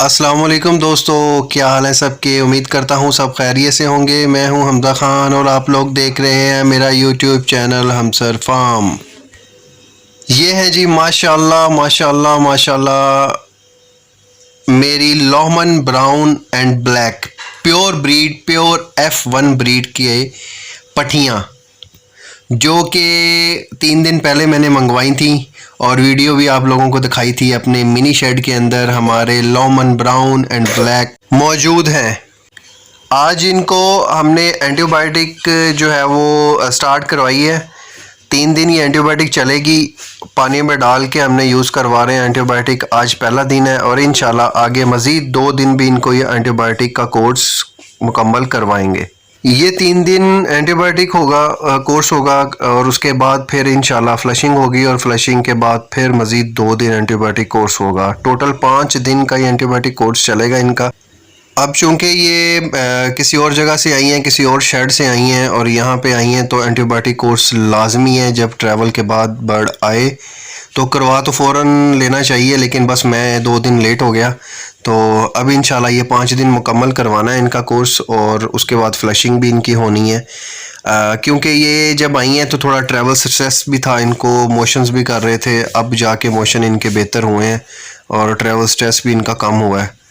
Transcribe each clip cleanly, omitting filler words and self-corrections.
अस्सलाम वालेकुम दोस्तों, क्या हाल है सबके। उम्मीद करता हूँ सब खैरियत से होंगे। मैं हूँ हमजा ख़ान और आप लोग देख रहे हैं मेरा यूट्यूब चैनल हमसर फार्म। ये है जी माशाल्लाह माशाल्लाह माशाल्लाह मेरी Lohmann brown and black pure breed, pure F1 breed की पठियाँ, जो कि 3 दिन पहले मैंने मंगवाई थी और वीडियो भी आप लोगों को दिखाई थी। अपने मिनी शेड के अंदर हमारे लोमन ब्राउन एंड ब्लैक मौजूद हैं। आज इनको हमने एंटीबायोटिक जो है वो स्टार्ट करवाई है। 3 दिन ये एंटीबायोटिक चलेगी। पानी में डाल के हमने यूज़ करवा रहे हैं एंटीबायोटिक। आज पहला दिन है और इंशाल्लाह आगे मज़ीद 2 दिन भी इनको ये एंटीबायोटिक का कोर्स मुकम्मल करवाएंगे। ये 3 दिन एंटीबायोटिक होगा, कोर्स होगा और उसके बाद फिर इंशाल्लाह फ्लशिंग होगी और फ्लशिंग के बाद फिर मज़ीद 2 दिन एंटीबायोटिक कोर्स होगा। टोटल 5 दिन का ये एंटीबायोटिक कोर्स चलेगा इनका। अब चूँकि ये किसी और जगह से आई हैं, किसी और शेड से आई हैं और यहाँ पे आई हैं, तो एंटीबायोटिक कोर्स लाजमी है। जब ट्रैवल के बाद बर्ड आए तो करवा तो फ़ौरन लेना चाहिए, लेकिन बस मैं 2 दिन लेट हो गया। तो अब इंशाल्लाह ये 5 दिन मुकम्मल करवाना है इनका कोर्स और उसके बाद फ्लशिंग भी इनकी होनी है। क्योंकि ये जब आई हैं तो थोड़ा ट्रैवल स्ट्रेस भी था इनको, मोशंस भी कर रहे थे। अब जाके मोशन इनके बेहतर हुए हैं और ट्रैवल स्ट्रेस भी इनका कम हुआ है।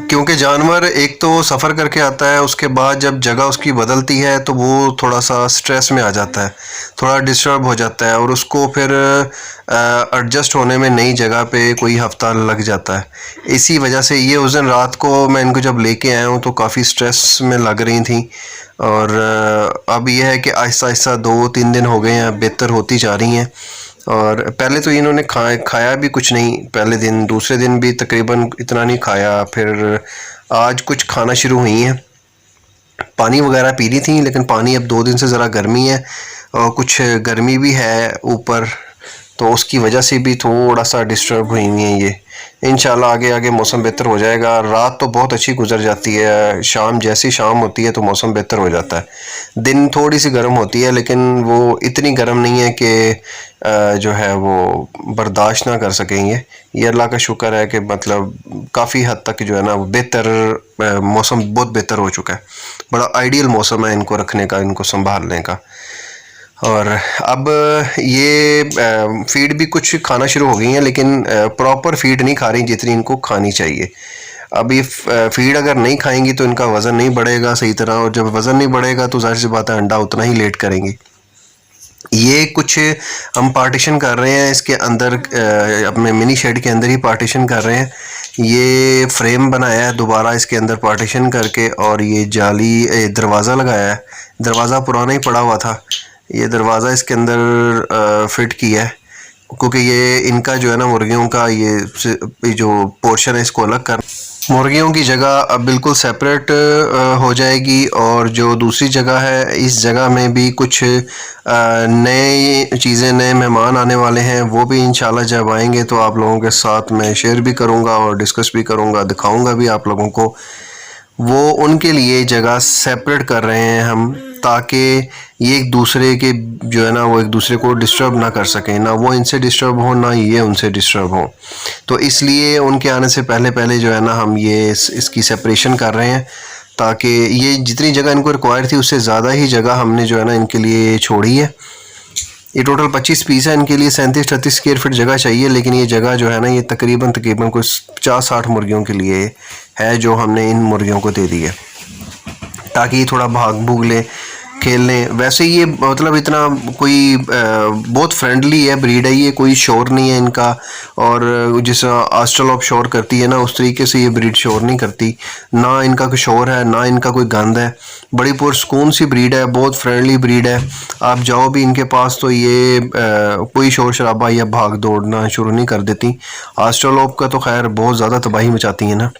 क्योंकि जानवर एक तो सफ़र करके आता है, उसके बाद जब जगह उसकी बदलती है तो वो थोड़ा सा स्ट्रेस में आ जाता है, थोड़ा डिस्टर्ब हो जाता है और उसको फिर एडजस्ट होने में नई जगह पे कोई हफ्ता लग जाता है। इसी वजह से ये उस दिन रात को मैं इनको जब लेके आया हूँ तो काफ़ी स्ट्रेस में लग रही थी और अब यह है कि आहिस्ता आहिस्ता 2-3 दिन हो गए हैं, बेहतर होती जा रही हैं। और पहले तो इन्होंने खाया भी कुछ नहीं पहले दिन, दूसरे दिन भी तकरीबन इतना नहीं खाया। फिर आज कुछ खाना शुरू हुई हैं, पानी वगैरह पी रही थी, लेकिन पानी अब 2 दिन से ज़रा गर्मी है और कुछ गर्मी भी है ऊपर, तो उसकी वजह से भी थोड़ा सा डिस्टर्ब हुई हुई हैं ये। इंशाल्लाह आगे आगे मौसम बेहतर हो जाएगा। रात तो बहुत अच्छी गुजर जाती है, शाम जैसी शाम होती है तो मौसम बेहतर हो जाता है। दिन थोड़ी सी गर्म होती है, लेकिन वो इतनी गर्म नहीं है कि जो है वो बर्दाश्त ना कर सकेंगे। ये अल्लाह का शुक्र है कि मतलब काफ़ी हद तक जो है ना वो बेहतर मौसम बहुत बेहतर हो चुका है। बड़ा आइडियल मौसम है इनको रखने का, इनको संभालने का। और अब ये फीड भी कुछ खाना शुरू हो गई हैं, लेकिन प्रॉपर फीड नहीं खा रही जितनी इनको खानी चाहिए। अब ये फीड अगर नहीं खाएंगी तो इनका वज़न नहीं बढ़ेगा सही तरह, और जब वज़न नहीं बढ़ेगा तो ज़ाहिर सी बात है अंडा उतना ही लेट करेंगी। ये कुछ हम पार्टीशन कर रहे हैं इसके अंदर, अपने मिनी शेड के अंदर ही पार्टीशन कर रहे हैं। ये फ्रेम बनाया है दोबारा इसके अंदर पार्टीशन करके, और ये जाली दरवाज़ा लगाया है। दरवाज़ा पुराना ही पड़ा हुआ था, ये दरवाज़ा इसके अंदर फिट किया है, क्योंकि ये इनका जो है ना मुर्गियों का ये जो पोर्शन है इसको अलग कर, मुर्गियों की जगह अब बिल्कुल सेपरेट हो जाएगी। और जो दूसरी जगह है इस जगह में भी कुछ नए चीज़ें, नए मेहमान आने वाले हैं, वो भी इंशाल्लाह जब आएंगे तो आप लोगों के साथ मैं शेयर भी करूंगा और डिस्कस भी करूंगा, दिखाऊंगा भी आप लोगों को। वो उनके लिए जगह सेपरेट कर रहे हैं हम, ताकि ये एक दूसरे के जो है ना वो एक दूसरे को डिस्टर्ब ना कर सकें, ना वो इनसे डिस्टर्ब हो ना ये उनसे डिस्टर्ब हो। तो इसलिए उनके आने से पहले पहले जो है ना हम ये इसकी सेपरेशन कर रहे हैं, ताकि ये जितनी जगह इनको रिक्वायर थी उससे ज़्यादा ही जगह हमने जो है ना इनके लिए छोड़ी है। ये टोटल 25 पीस है, इनके लिए 37-38 स्क्वायर फीट जगह चाहिए, लेकिन ये जगह जो है ना ये तकरीबन कुछ 50-60 मुर्गियों के लिए है, जो हमने इन मुर्गियों को दे दी है ताकि ये थोड़ा भाग भूग लें, खेल लें। वैसे ये मतलब इतना कोई बहुत फ्रेंडली है ब्रीड है, ये कोई शोर नहीं है इनका, और जिस ऑस्ट्रेलोप शोर करती है ना उस तरीके से ये ब्रीड शोर नहीं करती, ना इनका कोई शोर है ना इनका कोई गंद है। बड़ी पुरसकून सी ब्रीड है, बहुत फ्रेंडली ब्रीड है। आप जाओ भी इनके पास तो ये कोई शोर शराबा या भाग दौड़ना शुरू नहीं कर देती। ऑस्ट्रेलोप का तो खैर बहुत ज़्यादा तबाही मचाती है ना।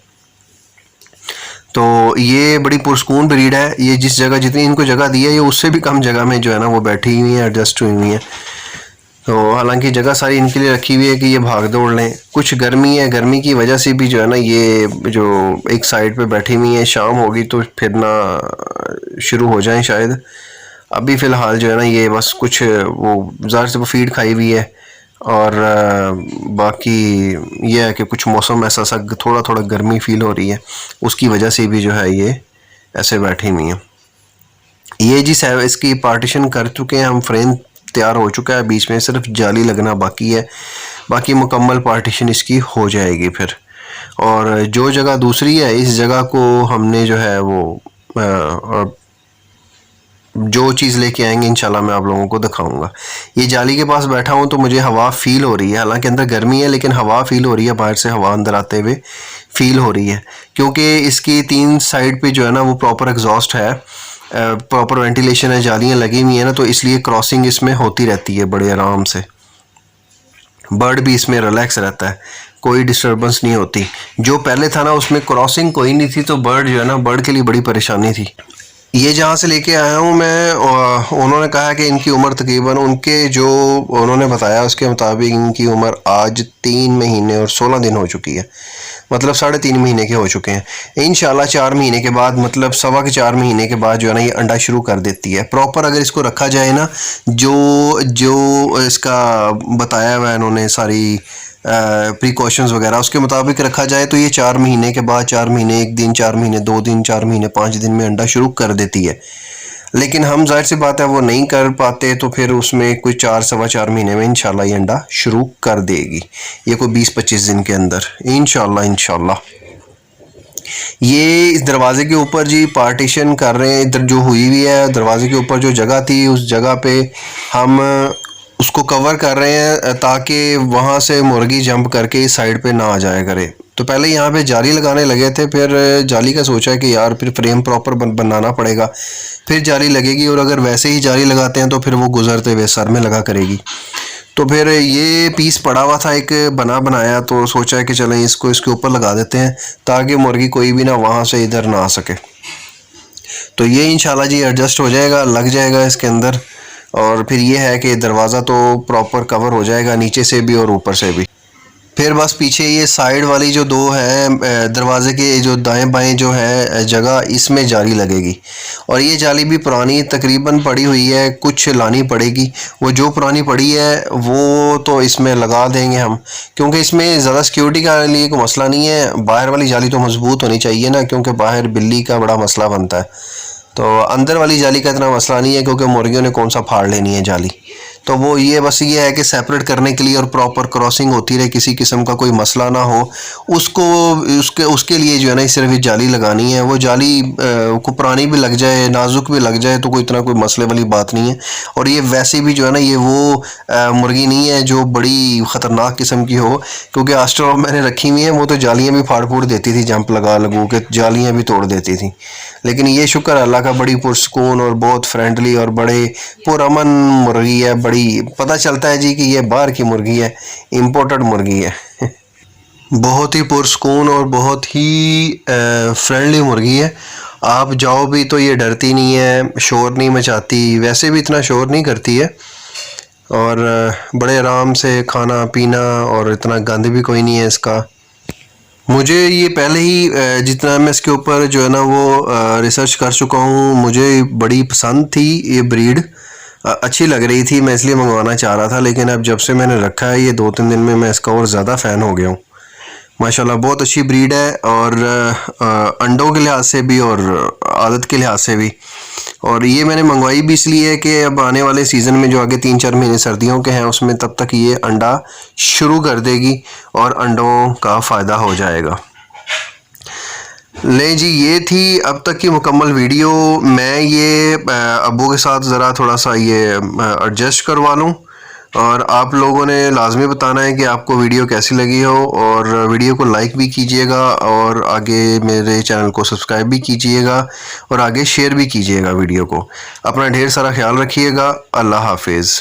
तो ये बड़ी पुरस्कून ब्रीड है। ये जिस जगह जितनी इनको जगह दी है ये उससे भी कम जगह में जो है ना वो बैठी हुई हैं, एडजस्ट हुई हुई हैं। तो हालांकि जगह सारी इनके लिए रखी हुई है कि ये भाग दौड़ लें। कुछ गर्मी है, गर्मी की वजह से भी जो है ना ये जो एक साइड पे बैठी हुई हैं, शाम होगी तो फिरना शुरू हो जाएं शायद। अभी फ़िलहाल जो है ना ये बस कुछ वो ज़ाहिर से वो फीड खाई हुई है और बाकी ये है कि कुछ मौसम ऐसा सा थोड़ा थोड़ा गर्मी फील हो रही है, उसकी वजह से भी जो है ये ऐसे बैठी हुई हैं। ये जी इसकी पार्टीशन कर चुके हैं हम, फ्रेम तैयार हो चुका है, बीच में सिर्फ जाली लगना बाकी है, बाकी मुकम्मल पार्टीशन इसकी हो जाएगी फिर। और जो जगह दूसरी है, इस जगह को हमने जो है वो जो चीज़ लेके आएंगे इंशाल्लाह मैं आप लोगों को दिखाऊंगा। ये जाली के पास बैठा हूँ तो मुझे हवा फील हो रही है, हालांकि अंदर गर्मी है लेकिन हवा फील हो रही है, बाहर से हवा अंदर आते हुए फील हो रही है, क्योंकि इसकी 3 साइड पे जो है ना वो प्रॉपर एग्जॉस्ट है, प्रॉपर वेंटिलेशन है, जालियाँ लगी हुई है ना, तो इसलिए क्रॉसिंग इसमें होती रहती है बड़े आराम से। बर्ड भी इसमें रिलैक्स रहता है, कोई डिस्टर्बेंस नहीं होती। जो पहले था ना उसमें क्रॉसिंग कोई नहीं थी, तो बर्ड जो है ना, बर्ड के लिए बड़ी परेशानी थी। ये जहाँ से लेके आया हूँ मैं, उन्होंने कहा कि इनकी उम्र तकरीबन, उनके जो उन्होंने बताया उसके मुताबिक इनकी उम्र आज 3 महीने और 16 दिन हो चुकी है, मतलब 3.5 महीने के हो चुके हैं। इंशाल्लाह 4 महीने के बाद, मतलब 4.25 महीने के बाद जो है ना ये अंडा शुरू कर देती है प्रॉपर, अगर इसको रखा जाए ना, जो जो इसका बताया हुआ है इन्होंने सारी प्रिकॉशंस वगैरह, उसके मुताबिक रखा जाए तो ये 4 महीने के बाद, 4 महीने 1 दिन, 4 महीने 2 दिन, 4 महीने 5 दिन में अंडा शुरू कर देती है। लेकिन हम जाहिर सी बात है वो नहीं कर पाते, तो फिर उसमें कोई 4-4.25 महीने में इंशाल्लाह ये अंडा शुरू कर देगी, ये कोई 20-25 दिन के अंदर इंशाल्लाह। ये इस दरवाजे के ऊपर जी पार्टीशन कर रहे हैं, इधर जो हुई हुई है दरवाजे के ऊपर जो जगह थी, उस जगह पे हम उसको कवर कर रहे हैं ताकि वहाँ से मुर्गी जंप करके इस साइड पे ना आ जाया करे। तो पहले यहाँ पे जाली लगाने लगे थे, फिर जाली का सोचा कि यार फिर फ्रेम प्रॉपर बनाना पड़ेगा, फिर जाली लगेगी, और अगर वैसे ही जाली लगाते हैं तो फिर वो गुजरते हुए सर में लगा करेगी। तो फिर ये पीस पड़ा हुआ था एक बनाया, तो सोचा कि चलें इसको इसके ऊपर लगा देते हैं ताकि मुर्गी कोई भी ना वहाँ से इधर ना आ सके। तो ये इंशाल्लाह जी एडजस्ट हो जाएगा, लग जाएगा इसके अंदर, और फिर ये है कि दरवाज़ा तो प्रॉपर कवर हो जाएगा नीचे से भी और ऊपर से भी। फिर बस पीछे ये साइड वाली जो 2 है दरवाजे के जो दाएं बाएं जो है जगह, इसमें जाली लगेगी। और ये जाली भी पुरानी तकरीबन पड़ी हुई है, कुछ लानी पड़ेगी, वो जो पुरानी पड़ी है वो तो इसमें लगा देंगे हम, क्योंकि इसमें ज़्यादा सिक्योरिटी का लिए कोई मसला नहीं है। बाहर वाली जाली तो मजबूत होनी चाहिए ना, क्योंकि बाहर बिल्ली का बड़ा मसला बनता है, तो अंदर वाली जाली का इतना मसला नहीं है, क्योंकि मुर्गियों ने कौन सा फाड़ लेनी है जाली। तो वो ये बस ये है कि सेपरेट करने के लिए और प्रॉपर क्रॉसिंग होती रहे, किसी किस्म का कोई मसला ना हो, उसके लिए जो है ना सिर्फ ये जाली लगानी है। वो जाली को पुरानी भी लग जाए, नाजुक भी लग जाए, तो कोई इतना कोई मसले वाली बात नहीं है। और ये वैसे भी जो है ना ये वो मुर्गी नहीं है जो बड़ी ख़तरनाक किस्म की हो, क्योंकि आफ्टर ऑल मैंने रखी हुई है, वो तो जालियाँ भी फाड़ फूड़ देती थी, जंप लगा लगू के जालियाँ भी तोड़ देती थी। लेकिन ये शुक्र अल्लाह का, बड़ी पुरसकून और बहुत फ्रेंडली और बड़े पुरअमन मुर्गी है, बड़ी पता चलता है जी कि ये बाहर की मुर्गी है, इम्पोर्टेड मुर्गी है। बहुत ही पुरसकून और बहुत ही फ्रेंडली मुर्गी है। आप जाओ भी तो ये डरती नहीं है, शोर नहीं मचाती, वैसे भी इतना शोर नहीं करती है, और बड़े आराम से खाना पीना, और इतना गंद भी कोई नहीं है इसका। मुझे ये पहले ही जितना मैं इसके ऊपर जो है ना वो रिसर्च कर चुका हूँ, मुझे बड़ी पसंद थी ये ब्रीड, अच्छी लग रही थी, मैं इसलिए मंगवाना चाह रहा था। लेकिन अब जब से मैंने रखा है ये 2-3 दिन में, मैं इसका और ज़्यादा फ़ैन हो गया हूँ। माशाल्लाह बहुत अच्छी ब्रीड है, और अंडों के लिहाज से भी और आदत के लिहाज से भी। और ये मैंने मंगवाई भी इसलिए है कि अब आने वाले सीज़न में जो आगे 3-4 महीने सर्दियों के हैं, उसमें तब तक ये अंडा शुरू कर देगी और अंडों का फ़ायदा हो जाएगा। ले जी, ये थी अब तक की मुकम्मल वीडियो। मैं ये अब्बू के साथ ज़रा थोड़ा सा ये एडजस्ट करवा लूँ, और आप लोगों ने लाजमी बताना है कि आपको वीडियो कैसी लगी हो, और वीडियो को लाइक भी कीजिएगा, और आगे मेरे चैनल को सब्सक्राइब भी कीजिएगा, और आगे शेयर भी कीजिएगा वीडियो को। अपना ढेर सारा ख्याल रखिएगा। अल्लाह हाफिज़।